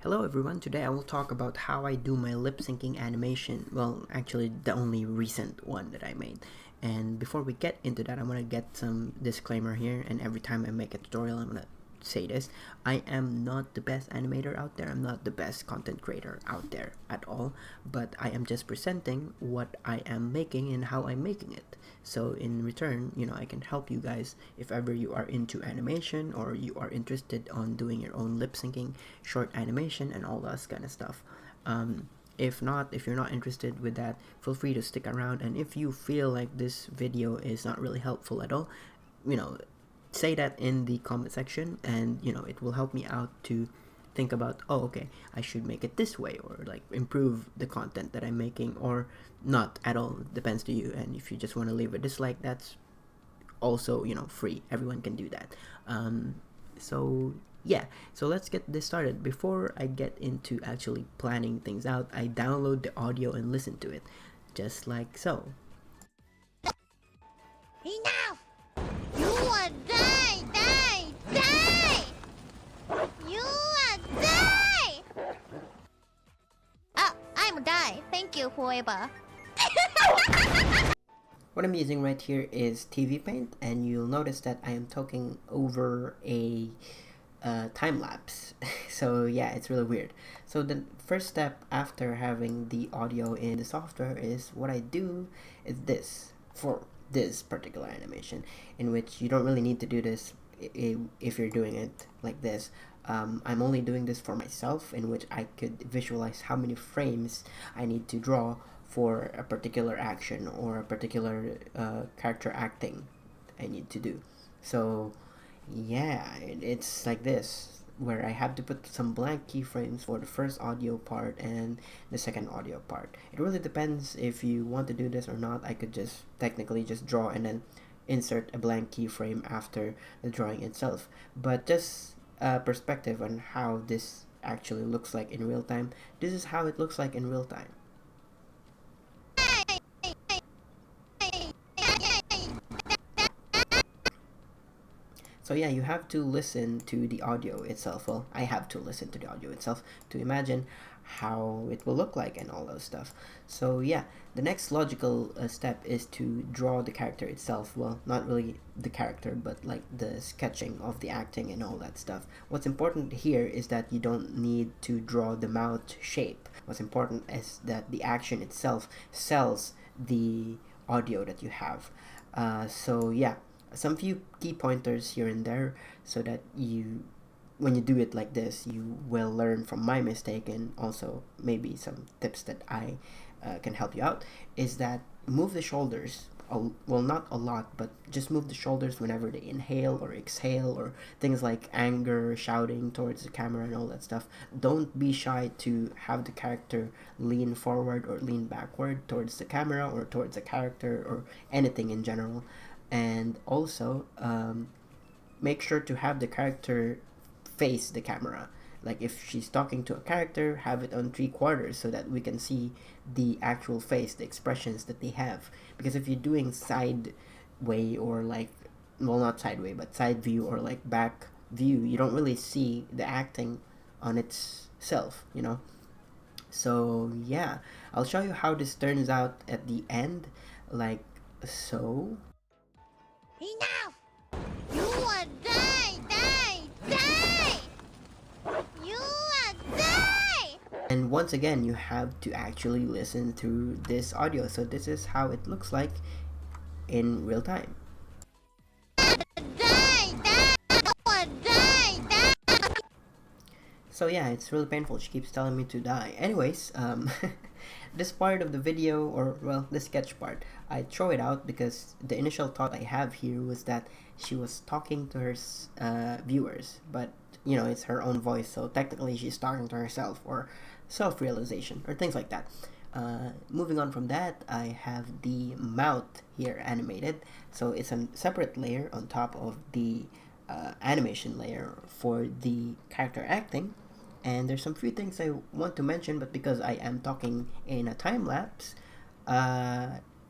Hello everyone, today I will talk about how I do my lip syncing animation. Well, actually the only recent one that I made. And before we get into that, I'm gonna get some disclaimer here, and every time I make a tutorial I'm gonna say this. I am not the best animator out there, I'm not the best content creator out there at all, but I am just presenting what I am making and how I'm making it. So in return, I can help you guys if ever you are into animation or you are interested on doing your own lip syncing, short animation, and all that kind of stuff. If you're not interested with that, feel free to stick around, and if you feel like this video is not really helpful at all, say that in the comment section, and it will help me out to think about, oh, okay, I should make it this way, or like improve the content that I'm making, or not at all. It depends to you. And if you just want to leave a dislike, that's also free. Everyone can do that. So yeah, so let's get this started. Before I get into actually planning things out, I download the audio and listen to it, just like so. Enough! You are die! You are die! I'm die. Thank you, whoever. What I'm using right here is TV Paint, and you'll notice that I am talking over a time lapse. So yeah, it's really weird. So the first step after having the audio in the software is what I do is this for this particular animation, in which you don't really need to do this if you're doing it like this. I'm only doing this for myself, in which I could visualize how many frames I need to draw for a particular action or a particular character acting I need to do. So yeah, it's like this, where I have to put some blank keyframes for the first audio part and the second audio part. It really depends if you want to do this or not. I could just technically just draw and then insert a blank keyframe after the drawing itself. But just perspective on how this actually looks like in real time. This is how it looks like in real time. So yeah, you have to listen to the audio itself. Well, I have to listen to the audio itself to imagine how it will look like and all those stuff. So yeah, the next logical step is to draw the character itself. Well, not really the character, but like the sketching of the acting and all that stuff. What's important here is that you don't need to draw the mouth shape. What's important is that the action itself sells the audio that you have. So yeah, some few key pointers here and there, so that when you do it like this, you will learn from my mistake, and also maybe some tips that I can help you out, is that move the shoulders, well, not a lot, but just move the shoulders whenever they inhale or exhale, or things like anger, shouting towards the camera and all that stuff. Don't be shy to have the character lean forward or lean backward towards the camera or towards the character or anything in general. And also make sure to have the character face the camera. Like if she's talking to a character, have it on 3/4 so that we can see the actual face, the expressions that they have. Because if you're doing side way, or like, well, not sideway, but side view or like back view, you don't really see the acting on itself, So yeah, I'll show you how this turns out at the end, like so. Enough! You are die! You are die! And once again, you have to actually listen to this audio. So this is how it looks like in real time. So yeah, it's really painful. She keeps telling me to die. Anyways, this part of the video, or well, the sketch part, I throw it out because the initial thought I have here was that she was talking to her viewers, but it's her own voice, so technically she's talking to herself, or self-realization, or things like that. Moving on from that, I have the mouth here animated, so it's a separate layer on top of the animation layer for the character acting. And there's some few things I want to mention, but because I am talking in a time lapse,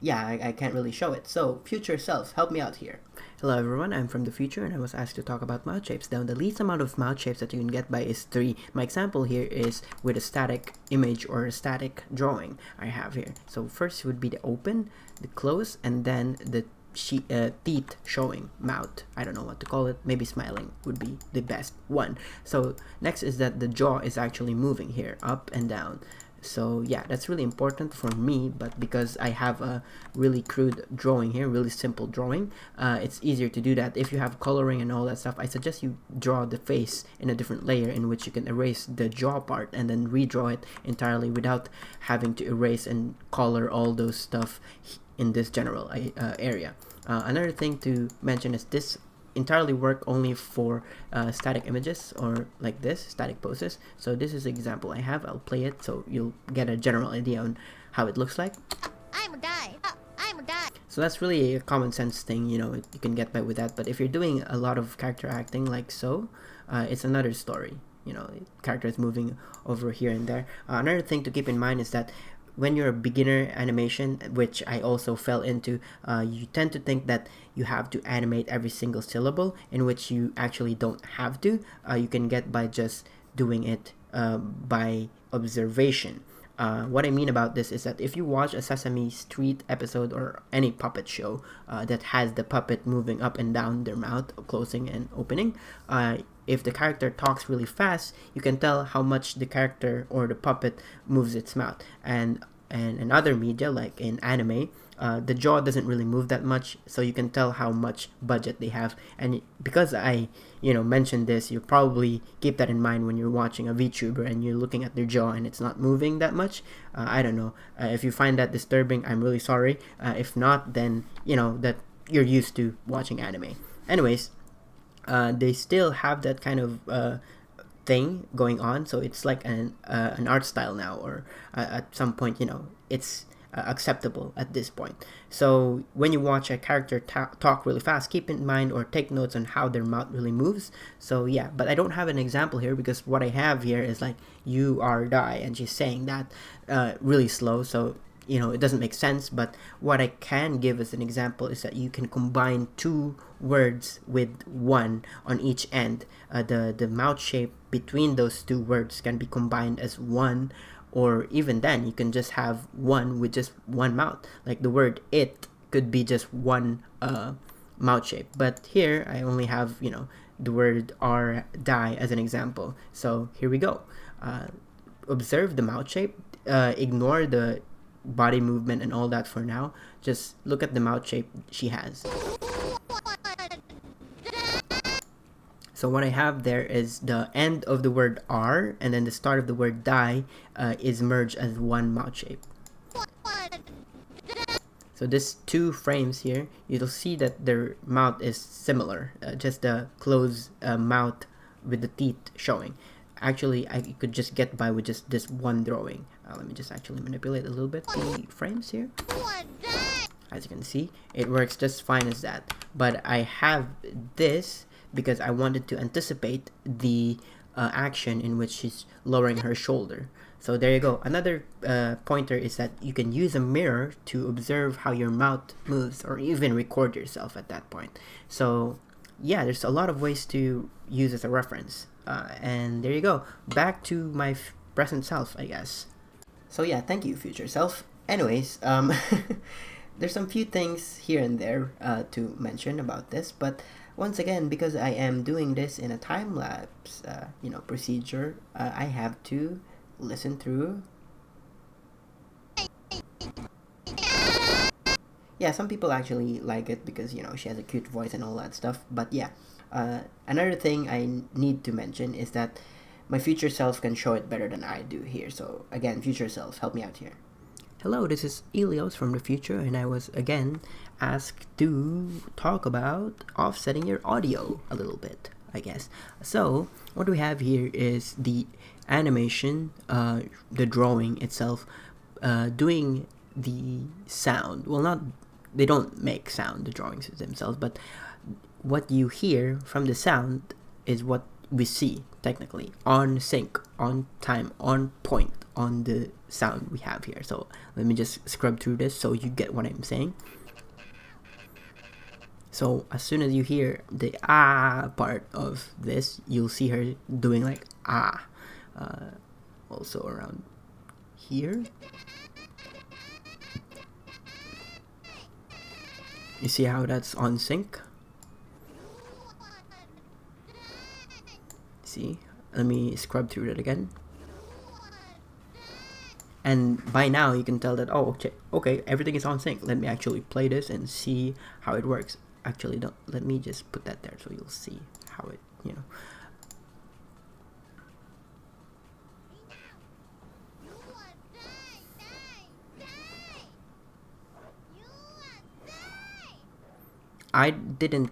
yeah, I can't really show it. So, future self, help me out here. Hello everyone, I'm from the future and I was asked to talk about mouth shapes. Now the least amount of mouth shapes that you can get by is 3. My example here is with a static image or a static drawing I have here. So first would be the open, the close, and then the teeth showing mouth. I don't know what to call it. Maybe smiling would be the best one. So next is that the jaw is actually moving here, up and down. So yeah, that's really important for me, but because I have a really crude drawing here, really simple drawing, it's easier to do that. If you have coloring and all that stuff, I suggest you draw the face in a different layer in which you can erase the jaw part and then redraw it entirely without having to erase and color all those stuff in this general area. Another thing to mention is this entirely work only for static images or like this, static poses. So this is an example I have. I'll play it so you'll get a general idea on how it looks like. I'm die. I'm die. So that's really a common sense thing, you know, you can get by with that. But if you're doing a lot of character acting like so, it's another story. You know, characters moving over here and there. Another thing to keep in mind is that when you're a beginner animation, which I also fell into, you tend to think that you have to animate every single syllable, in which you actually don't have to. You can get by just doing it by observation. What I mean about this is that if you watch a Sesame Street episode or any puppet show that has the puppet moving up and down their mouth, closing and opening, if the character talks really fast, you can tell how much the character or the puppet moves its mouth. And in other media, like in anime, the jaw doesn't really move that much, so you can tell how much budget they have. And because I, mentioned this, you probably keep that in mind when you're watching a VTuber and you're looking at their jaw and it's not moving that much. I don't know. If you find that disturbing, I'm really sorry. If not, then that you're used to watching anime. Anyways, they still have that kind of thing going on, so it's like an art style now, or at some point, it's acceptable at this point. So when you watch a character talk really fast, keep in mind or take notes on how their mouth really moves. So yeah, but I don't have an example here because what I have here is like "you are die," and she's saying that really slow, so it doesn't make sense. But what I can give as an example is that you can combine 2 words with 1 on each end. The mouth shape between those 2 words can be combined as 1, or even then you can just have 1 with just 1 mouth. Like the word "it" could be just 1 mouth shape, but here I only have the word "are die" as an example. So here we go. Observe the mouth shape. Ignore the body movement and all that for now. Just look at the mouth shape she has. So what I have there is the end of the word "are" and then the start of the word "die" is merged as 1 mouth shape. So this 2 frames here, you'll see that their mouth is similar, just the closed mouth with the teeth showing. Actually, I could just get by with just this 1 drawing. Let me just actually manipulate a little bit the frames here. As you can see, it works just fine as that. But I have this because I wanted to anticipate the action in which she's lowering her shoulder. So there you go. Another pointer is that you can use a mirror to observe how your mouth moves, or even record yourself at that point. So yeah, there's a lot of ways to use as a reference. And there you go. Back to my present self, I guess. So yeah, thank you, future self. Anyways, there's some few things here and there to mention about this, but once again, because I am doing this in a time-lapse, procedure, I have to listen through. Yeah, some people actually like it because, she has a cute voice and all that stuff. But yeah, another thing I need to mention is that my future self can show it better than I do here. So again, future self, help me out here. Hello, this is Elios from the future, and I was again asked to talk about offsetting your audio a little bit, I guess. So what we have here is the animation, the drawing itself, doing the sound. Well, they don't make sound, the drawings themselves, but what you hear from the sound is what we see technically on sync, on time, on point on the sound we have here. So let me just scrub through this so you get what I'm saying. So as soon as you hear the ah part of this, you'll see her doing like ah. Also around here. You see how that's on sync? See? Let me scrub through that again. And by now you can tell that, oh, okay, everything is on sync. Let me actually play this and see how it works. Actually, don't, let me just put that there so you'll see how it, you know. I didn't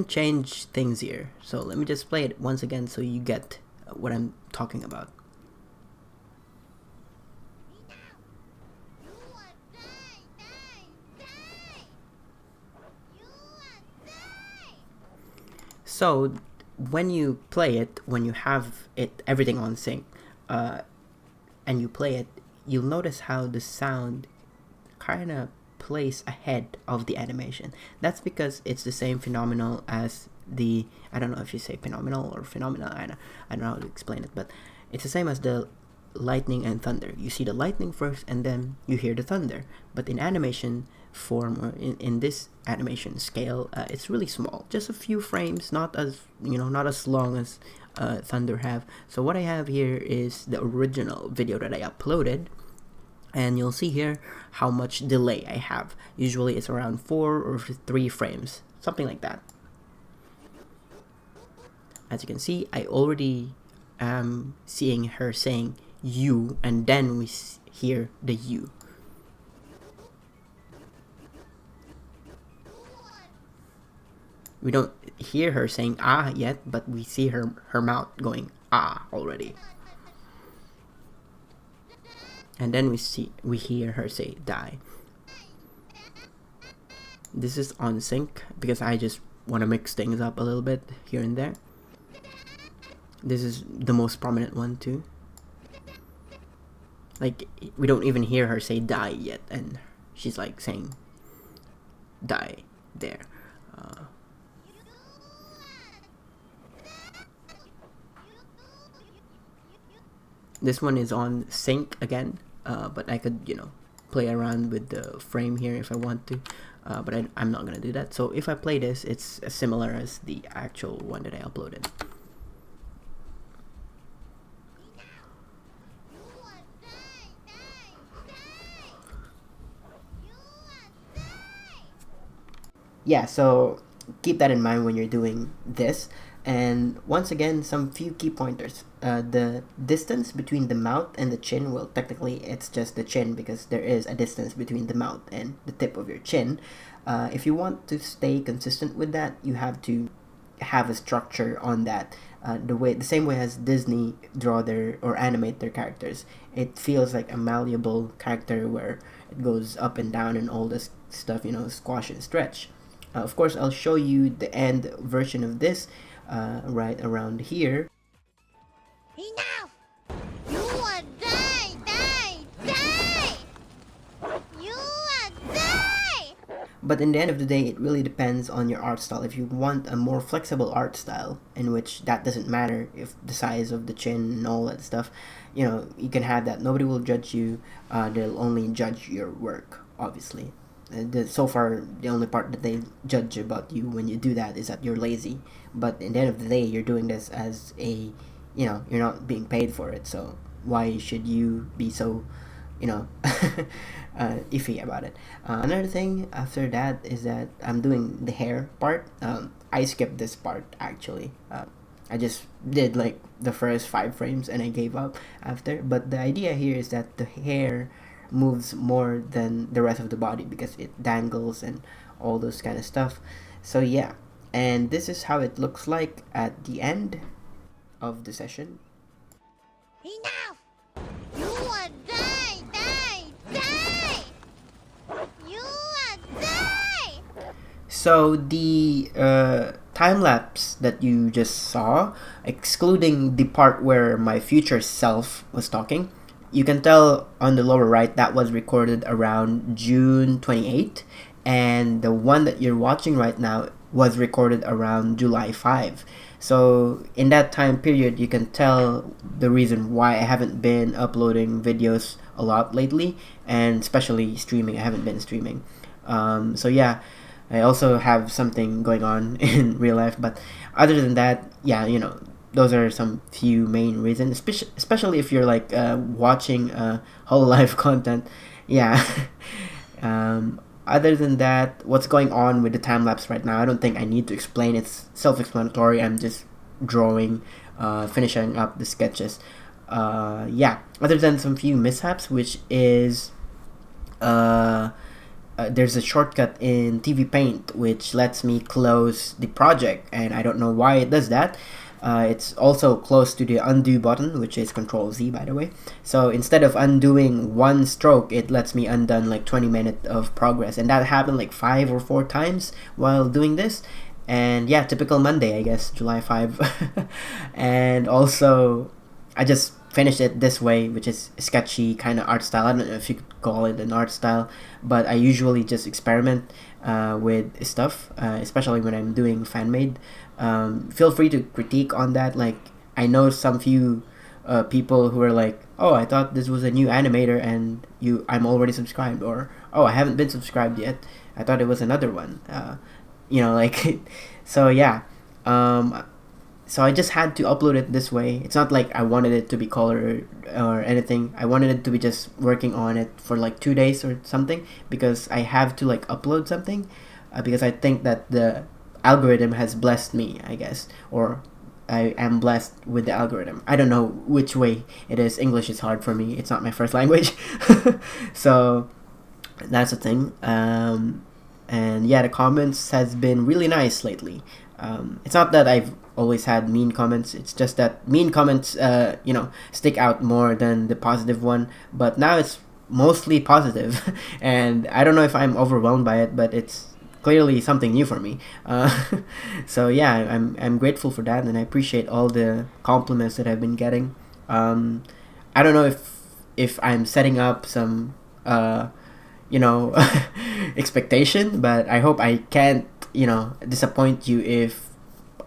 change things here, so let me just play it once again so you get what I'm talking about. So when you play it, when you have it everything on sync, and you play it, you'll notice how the sound kind of plays ahead of the animation. That's because it's the same phenomenal as the, I don't know if you say phenomenal or phenomenal, I don't know how to explain it, but it's the same as the lightning and thunder. You see the lightning first and then you hear the thunder, but in animation form, or in this animation scale, it's really small, just a few frames, not as, you know, not as long as thunder have. So what I have here is the original video that I uploaded, and you'll see here how much delay I have. Usually it's around 4 or 3 frames, something like that. As you can see, I already am seeing her saying you, and then we hear the you. We don't hear her saying ah yet, but we see her mouth going ah already. And then we hear her say die. This is on sync because I just want to mix things up a little bit here and there. This is the most prominent one too. Like, we don't even hear her say die yet, and she's like saying die there. This one is on sync again, but I could, you know, play around with the frame here if I want to, but I'm not gonna do that. So if I play this, it's as similar as the actual one that I uploaded. Yeah, so keep that in mind when you're doing this. And once again, some few key pointers. The distance between the mouth and the chin, well, technically it's just the chin because there is a distance between the mouth and the tip of your chin. If you want to stay consistent with that, you have to have a structure on that. The same way as Disney draw their or animate their characters, it feels like a malleable character where it goes up and down and all this stuff, you know, squash and stretch. Of course, I'll show you the end version of this right around here. Enough! You will die! You will die! But in the end of the day, it really depends on your art style. If you want a more flexible art style, in which that doesn't matter if the size of the chin and all that stuff, you know, you can have that. Nobody will judge you. They'll only judge your work, obviously. So far, the only part that they judge about you when you do that is that you're lazy. But in the end of the day, you're doing this as a, you know, you're not being paid for it. So why should you be so, you know, iffy about it? Another thing after that is that I'm doing the hair part. I skipped this part actually. I just did like the first 5 frames and I gave up after. But the idea here is that the hair moves more than the rest of the body because it dangles and all those kind of stuff. So yeah, and this is how it looks like at the end of the session. Enough! You will die! You will die! So the time-lapse that you just saw, excluding the part where my future self was talking, you can tell on the lower right that was recorded around June 28th, and the one that you're watching right now was recorded around July 5. So in that time period, you can tell the reason why I haven't been uploading videos a lot lately, and especially streaming. I haven't been streaming. So yeah, I also have something going on in real life, but other than that, yeah, those are some few main reasons, especially if you're like watching whole life content. Yeah. Other than that, what's going on with the time lapse right now, I don't think I need to explain. It's self-explanatory. I'm just drawing, finishing up the sketches. Yeah. Other than some few mishaps, which is there's a shortcut in TV Paint which lets me close the project, and I don't know why it does that. It's also close to the undo button, which is Control Z, by the way. So instead of undoing one stroke, it lets me undone like 20 minutes of progress, and that happened like 5 or 4 times while doing this. And yeah, typical Monday, I guess, July 5. And also, I just finished it this way, which is sketchy kind of art style. I don't know if you could call it an art style, but I usually just experiment with stuff, especially when I'm doing fan made. Feel free to critique on that. Like, I know some few people who are like, oh, I thought this was a new animator and I'm already subscribed, or oh, I haven't been subscribed yet, I thought it was another one. Like so yeah. So I just had to upload it this way. It's not like I wanted it to be colored or anything. I wanted it to be just working on it for like 2 days or something, because I have to like upload something, because I think that the algorithm has blessed me, I guess, or I am blessed with the algorithm. I don't know which way it is. English is hard for me. It's not my first language. So that's the thing. And yeah, the comments has been really nice lately. It's not that I've always had mean comments. It's just that mean comments, stick out more than the positive one. But now it's mostly positive, and I don't know if I'm overwhelmed by it, but it's clearly something new for me. So yeah, I'm grateful for that, and I appreciate all the compliments that I've been getting. I don't know if I'm setting up some expectation, but I hope I can't disappoint you if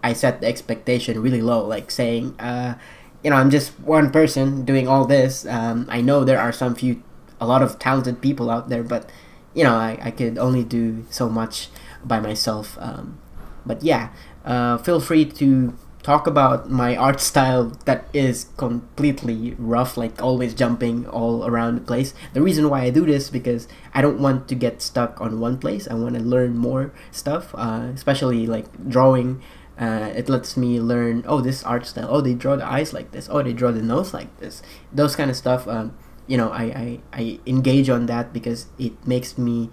I set the expectation really low, like saying I'm just one person doing all this. I know there are a lot of talented people out there, but I could only do so much by myself. But yeah, feel free to talk about my art style that is completely rough, like always jumping all around the place. The reason why I do this because I don't want to get stuck on one place. I want to learn more stuff, especially like drawing. It lets me learn, oh, this art style, oh, they draw the eyes like this, oh, they draw the nose like this, those kind of stuff. I engage on that because it makes me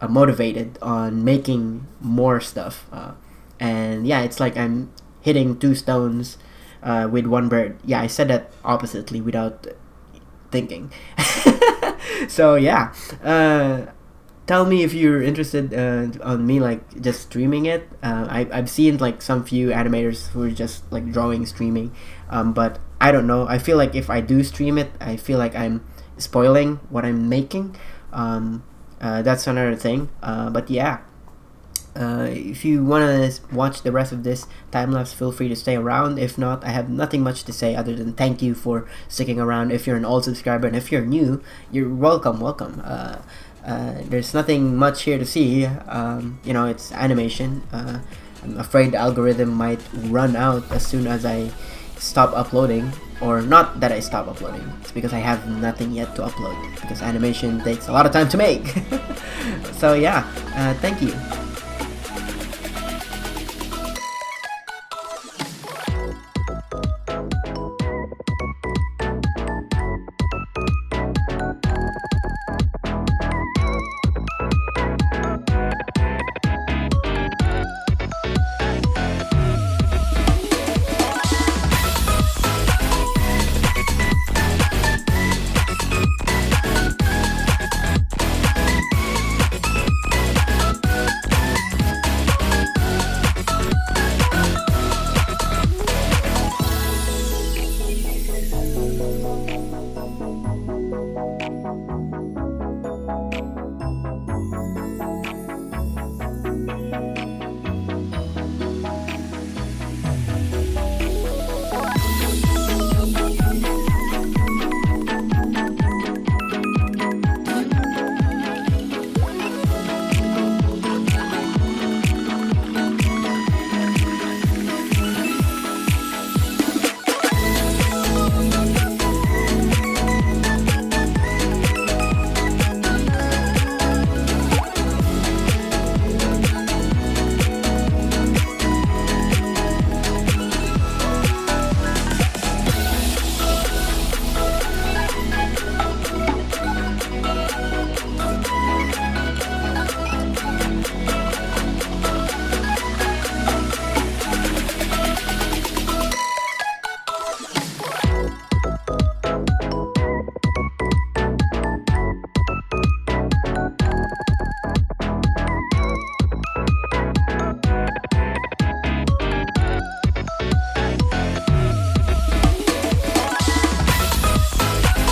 motivated on making more stuff. And yeah, it's like I'm hitting 2 stones with one bird. Yeah, I said that oppositely without thinking. So yeah, tell me if you're interested on me like just streaming it. I've seen like some few animators who are just like drawing streaming, but I don't know. I feel like if I do stream it, I feel like I'm spoiling what I'm making. That's another thing. But yeah, if you want to watch the rest of this time-lapse, feel free to stay around. If not, I have nothing much to say other than thank you for sticking around. If you're an old subscriber, and if you're new, you're welcome. There's nothing much here to see. It's animation. I'm afraid the algorithm might run out as soon as I stop uploading. Or not that I stop uploading, it's because I have nothing yet to upload, because animation takes a lot of time to make. So yeah, thank you.